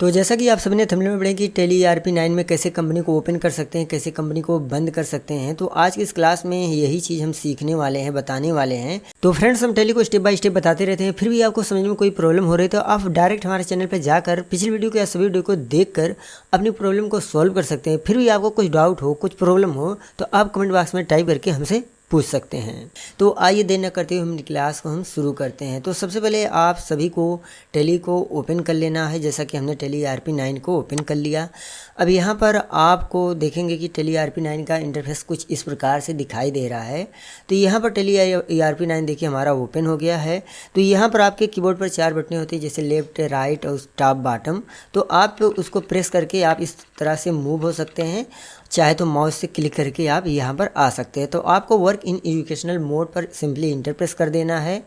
तो जैसा कि आप सबने थंबनेल में पढ़ा कि टैली ERP9 में कैसे कंपनी को ओपन कर सकते हैं, कैसे कंपनी को बंद कर सकते हैं, तो आज की इस क्लास में यही चीज़ हम सीखने वाले हैं, बताने वाले हैं। तो फ्रेंड्स, हम टैली को स्टेप बाय स्टेप बताते रहते हैं, फिर भी आपको समझ में कोई प्रॉब्लम हो रही है तो आप डायरेक्ट हमारे चैनल पर जाकर पिछली वीडियो को या सभी वीडियो को देखकर अपनी प्रॉब्लम को सॉल्व कर सकते हैं। फिर भी आपको कुछ डाउट हो, कुछ प्रॉब्लम हो तो आप कमेंट बॉक्स में टाइप करके हमसे पूछ सकते हैं। तो आइए देर न करते हुए हम क्लास को हम शुरू करते हैं। तो सबसे पहले आप सभी को टैली को ओपन कर लेना है। जैसा कि हमने टैली ERP9 को ओपन कर लिया। अब यहाँ पर आपको देखेंगे कि टैली ERP9 का इंटरफेस कुछ इस प्रकार से दिखाई दे रहा है। तो यहाँ पर टैली ERP9 देखिए हमारा ओपन हो गया है। तो यहाँ पर आपके कीबोर्ड पर 4 बटनें होती हैं, जैसे लेफ्ट, राइट और टॉप, बॉटम। तो आप उसको प्रेस करके आप इस तरह से मूव हो सकते हैं, चाहे तो माउस से क्लिक करके आप यहाँ पर आ सकते हैं। तो आपको वर्क इन एजुकेशनल मोड पर सिंपली इंटर प्रेस कर देना है।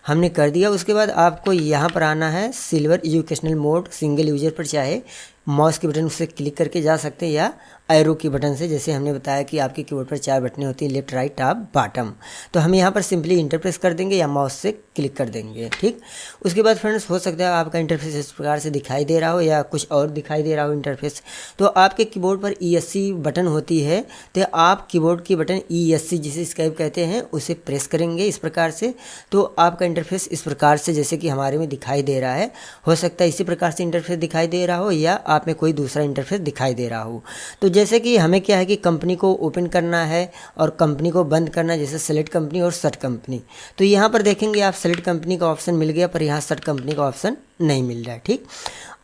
हमने कर दिया। उसके बाद आपको यहाँ पर आना है silver educational mode, single user पर चाहे माउस के बटन से क्लिक करके जा सकते हैं या एरो की बटन से, जैसे हमने बताया कि आपके कीबोर्ड पर 4 बटनें होती हैं, लेफ्ट, राइट, टॉप, बॉटम। तो हम यहाँ पर सिंपली इंटर प्रेस कर देंगे या माउस से क्लिक कर देंगे। ठीक। उसके बाद फ्रेंड्स, हो सकता है आपका इंटरफेस इस प्रकार से दिखाई दे रहा हो या कुछ और दिखाई दे रहा हो इंटरफेस। तो आपके कीबोर्ड पर ESC बटन होती है, तो आप कीबोर्ड की बटन ESC जिसे एस्केप कहते हैं उसे प्रेस करेंगे इस प्रकार से। तो आपका इंटरफेस इस प्रकार से जैसे कि हमारे में दिखाई दे रहा है। हो सकता है इसी प्रकार से इंटरफेस दिखाई दे रहा हो या आप में कोई दूसरा इंटरफेस दिखाई दे रहा हो। तो जैसे कि हमें क्या है कि कंपनी को ओपन करना है और कंपनी को बंद करना है, जैसे सेलेक्ट कंपनी और शट कंपनी। तो यहाँ पर देखेंगे आप सेलेक्ट कंपनी का ऑप्शन मिल गया, पर यहाँ शट कंपनी का ऑप्शन नहीं मिल रहा है। ठीक।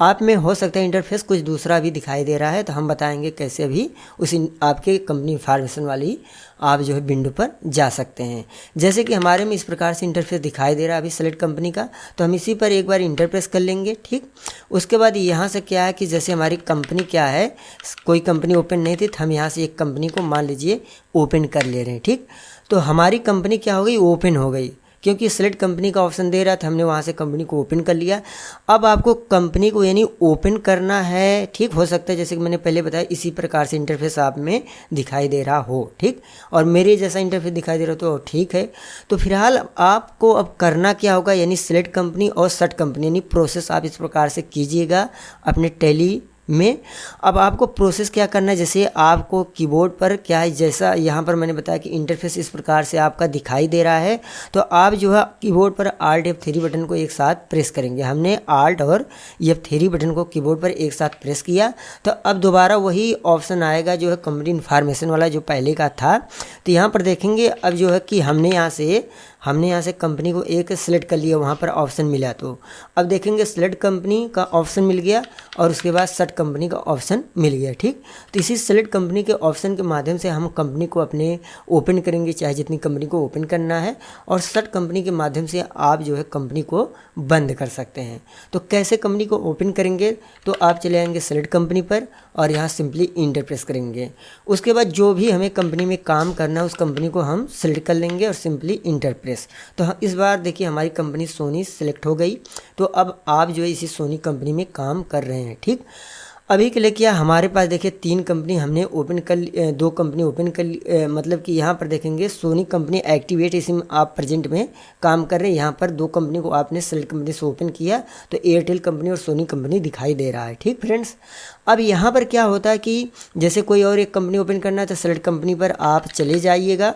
आप में हो सकता है इंटरफेस कुछ दूसरा भी दिखाई दे रहा है, तो हम बताएंगे कैसे अभी उसी आपके कंपनी इन्फॉर्मेशन वाली आप जो है विंडो पर जा सकते हैं। जैसे कि हमारे में इस प्रकार से इंटरफेस दिखाई दे रहा है अभी सेलेक्ट कंपनी का, तो हम इसी पर एक बार इंटर प्रेस कर लेंगे। ठीक। उसके बाद यहाँ से क्या है कि जैसे हमारी कंपनी क्या है, कोई कंपनी ओपन नहीं थी, तो हम यहाँ से एक कंपनी को मान लीजिए ओपन कर ले रहे हैं। ठीक। तो हमारी कंपनी क्या हो गई, ओपन हो गई, क्योंकि सेलेक्ट कंपनी का ऑप्शन दे रहा था, हमने वहाँ से कंपनी को ओपन कर लिया। अब आपको कंपनी को यानी ओपन करना है। ठीक। हो सकता है जैसे कि मैंने पहले बताया इसी प्रकार से इंटरफेस आप में दिखाई दे रहा हो। ठीक। और मेरे जैसा इंटरफेस दिखाई दे रहा हो तो ठीक है। तो फिलहाल आपको अब करना क्या होगा, यानी सेलेक्ट कंपनी और शट कंपनी यानी प्रोसेस आप इस प्रकार से कीजिएगा अपने टैली में। अब आपको प्रोसेस क्या करना है, जैसे आपको कीबोर्ड पर क्या है, जैसा यहाँ पर मैंने बताया कि इंटरफेस इस प्रकार से आपका दिखाई दे रहा है, तो आप जो है कीबोर्ड पर Alt F3 बटन को एक साथ प्रेस करेंगे। हमने Alt और F3 बटन को कीबोर्ड पर एक साथ प्रेस किया, तो अब दोबारा वही ऑप्शन आएगा जो है कंपनी इन्फॉर्मेशन वाला जो पहले का था। तो यहाँ पर देखेंगे अब जो है कि हमने यहाँ से कंपनी को एक सिलेक्ट कर लिया, वहाँ पर ऑप्शन मिला। तो अब देखेंगे सेलेक्ट कंपनी का ऑप्शन मिल गया और उसके बाद शट कंपनी का ऑप्शन मिल गया। ठीक। तो इसी सेलेक्ट कंपनी के ऑप्शन के माध्यम से हम कंपनी को अपने ओपन करेंगे, चाहे जितनी कंपनी को ओपन करना है, और शट कंपनी के माध्यम से आप जो है कंपनी को बंद कर सकते हैं। तो कैसे कंपनी को ओपन करेंगे, तो आप चले आएंगे सेलेक्ट कंपनी पर और यहाँ सिंपली इंटर प्रेस करेंगे। उसके बाद जो भी हमें कंपनी में काम करना है उस कंपनी को हम सेलेक्ट कर लेंगे और सिंपली इंटर प्रेस। तो इस बार देखिए हमारी कंपनी सोनी सेलेक्ट हो गई। तो अब आप जो है इसी सोनी कंपनी में काम कर रहे हैं। ठीक। अभी के लिए क्या हमारे पास देखिए 3 कंपनी हमने ओपन कर 2 कंपनी ओपन कर मतलब कि यहाँ पर देखेंगे सोनी कंपनी एक्टिवेट, इसमें आप प्रेजेंट में काम कर रहे हैं। यहाँ पर 2 कंपनी को आपने सेलेक्ट कंपनी से ओपन किया, तो एयरटेल कंपनी और सोनी कंपनी दिखाई दे रहा है। ठीक फ्रेंड्स। अब यहाँ पर क्या होता है कि जैसे कोई और एक कंपनी ओपन करना है तो सेलेक्ट कंपनी पर आप चले जाइएगा,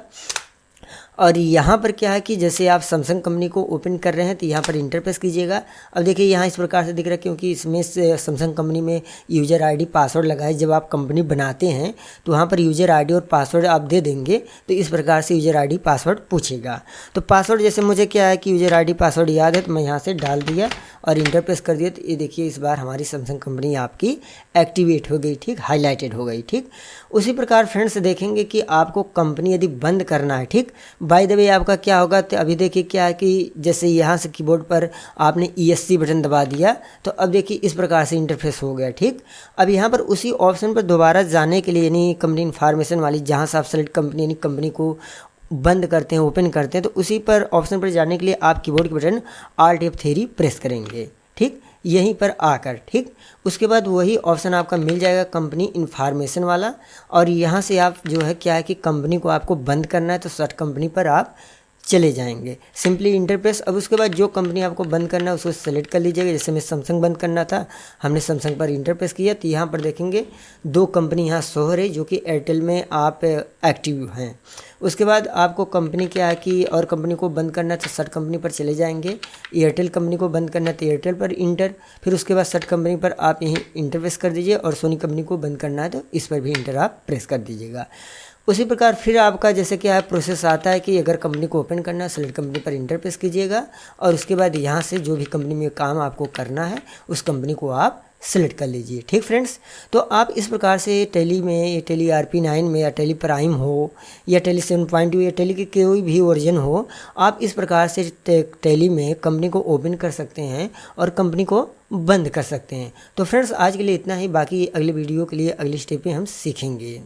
और यहाँ पर क्या है कि जैसे आप सैमसंग कंपनी को ओपन कर रहे हैं तो यहाँ पर इंटर प्रेस कीजिएगा। अब देखिए यहाँ इस प्रकार से दिख रहा है, क्योंकि इसमें सैमसंग कंपनी में यूज़र आईडी पासवर्ड लगा है। जब आप कंपनी बनाते हैं तो वहाँ पर यूज़र आईडी और पासवर्ड आप दे देंगे, तो इस प्रकार से यूज़र आईडी पासवर्ड पूछेगा। तो पासवर्ड जैसे मुझे क्या है कि यूज़र आईडी पासवर्ड याद है, तो मैं यहाँ से डाल दिया और इंटर प्रेस कर दिया। तो ये देखिए इस बार हमारी सैमसंग कंपनी आपकी एक्टिवेट हो गई। ठीक। हाईलाइटेड हो गई। ठीक। उसी प्रकार फ्रेंड्स देखेंगे कि आपको कंपनी यदि बंद करना है। ठीक। बाय द वे आपका क्या होगा, तो अभी देखिए क्या है कि जैसे यहाँ से कीबोर्ड पर आपने ESC बटन दबा दिया, तो अब देखिए इस प्रकार से इंटरफेस हो गया। ठीक। अब यहाँ पर उसी ऑप्शन पर दोबारा जाने के लिए, यानी कंपनी इन्फॉर्मेशन वाली जहाँ से आप सेलेक्ट कंपनी यानी कंपनी को बंद करते हैं, ओपन करते हैं, तो उसी पर ऑप्शन पर जाने के लिए आप कीबोर्ड के बटन Alt F3 प्रेस करेंगे। ठीक। यहीं पर आकर। ठीक। उसके बाद वही ऑप्शन आपका मिल जाएगा कंपनी इन्फॉर्मेशन वाला, और यहाँ से आप जो है क्या है कि कंपनी को आपको बंद करना है, तो शट कंपनी पर आप चले जाएंगे। Simply enterprise. अब उसके बाद जो कंपनी आपको बंद करना है उसको सेलेक्ट कर लीजिएगा। जैसे मैं सैमसंग बंद करना था, हमने सैमसंग पर इंटरप्रेस किया तो यहाँ पर देखेंगे 2 कंपनी यहाँ शो हो रही जो कि एयरटेल में आप एक्टिव हैं। उसके बाद आपको कंपनी क्या है कि और कंपनी को बंद करना है तो सर्च कंपनी पर चले जाएंगे। एयरटेल कंपनी को बंद करना है तो एयरटेल पर इंटर, फिर उसके बाद सर्च कंपनी पर आप यहीं इंटर प्रेस कर दीजिए और सोनी कंपनी को बंद करना है तो इस पर भी इंटर आप प्रेस कर दीजिएगा। उसी प्रकार फिर आपका जैसे क्या है प्रोसेस आता है कि अगर कंपनी को ओपन करना है सेलेक्ट कंपनी पर इंटर प्रेस कीजिएगा और उसके बाद यहाँ से जो भी कंपनी में काम आपको करना है उस कंपनी को आप सेलेक्ट कर लीजिए। ठीक फ्रेंड्स, तो आप इस प्रकार से टेली में, टेली RP9 में या टेली प्राइम हो या टेली 7.2 या टेली के कोई भी वर्जन हो, आप इस प्रकार से टेली में कंपनी को ओपन कर सकते हैं और कंपनी को बंद कर सकते हैं। तो फ्रेंड्स आज के लिए इतना ही, बाकी अगले वीडियो के लिए अगली स्टेप में हम सीखेंगे।